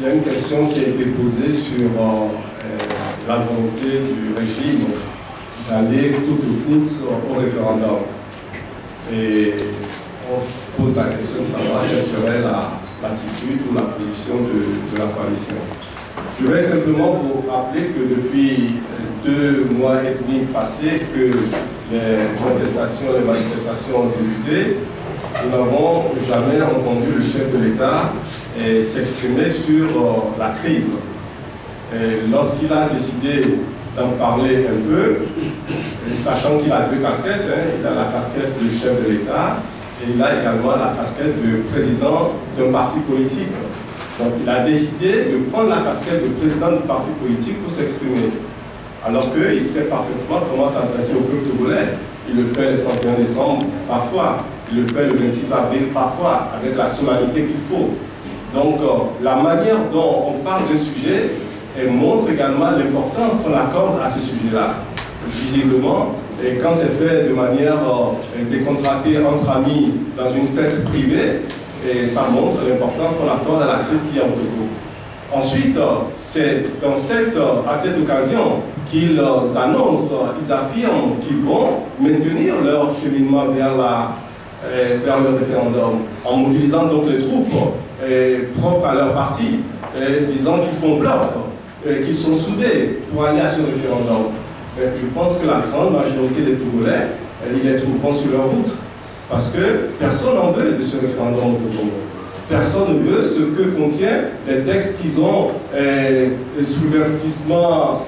il y a une question qui a été posée sur la volonté du régime d'aller coûte que coûte au référendum. Et on se pose la question de savoir quelle serait l'attitude ou la position de la coalition. Je vais simplement vous rappeler que depuis 2 mois et demi passés que les manifestations ont débuté, nous n'avons jamais entendu le chef de l'État s'exprimer sur la crise. Lorsqu'il a décidé d'en parler un peu, sachant qu'il a 2 casquettes, il a la casquette de chef de l'État et il a également la casquette de président d'un parti politique. Donc il a décidé de prendre la casquette de président du parti politique pour s'exprimer. Alors qu'il sait parfaitement comment s'adresser au peuple togolais. Il le fait le 31 décembre parfois, il le fait le 26 avril parfois, avec la solennité qu'il faut. Donc la manière dont on parle d'un sujet montre également l'importance qu'on accorde à ce sujet-là. Visiblement, et quand c'est fait de manière décontractée entre amis dans une fête privée, et ça montre l'importance qu'on accorde à la crise qu'il y a au Togo. Ensuite, c'est à cette occasion qu'ils annoncent, ils affirment qu'ils vont maintenir leur cheminement vers le référendum, en mobilisant donc les troupes propres à leur parti, disant qu'ils font bloc, qu'ils sont soudés pour aller à ce référendum. Je pense que la grande majorité des Togolais, ils les trouveront sur leur route. Parce que personne n'en veut de ce référendum au Togo. Personne ne veut ce que contient les textes qu'ils ont souverainistement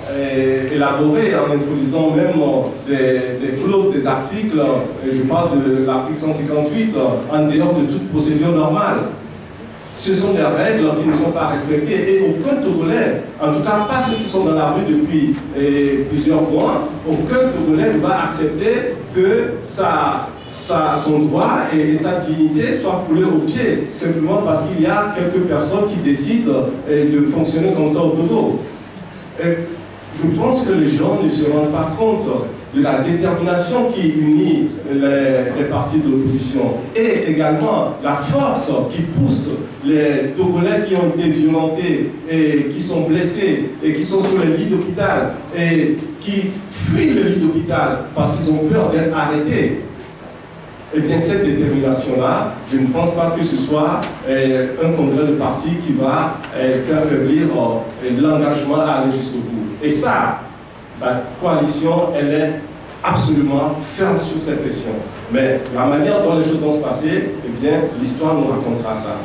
élaborés en introduisant même des clauses, des articles, je parle de l'article 158, en dehors de toute procédure normale. Ce sont des règles qui ne sont pas respectées et aucun Togolais, en tout cas pas ceux qui sont dans la rue depuis plusieurs mois, aucun Togolais ne va accepter que son droit et sa dignité soient foulés aux pieds, simplement parce qu'il y a quelques personnes qui décident de fonctionner comme ça au Togo. Je pense que les gens ne se rendent pas compte de la détermination qui unit les partis de l'opposition et également la force qui pousse les Togolais qui ont été violentés et qui sont blessés et qui sont sur les lits d'hôpital et qui fuient le lit d'hôpital parce qu'ils ont peur d'être arrêtés. Eh bien, cette détermination-là, je ne pense pas que ce soit un congrès de parti qui va faire faiblir l'engagement à aller jusqu'au bout. Et ça, la coalition, elle est absolument ferme sur cette question. Mais la manière dont les choses vont se passer, eh bien, l'histoire nous racontera ça.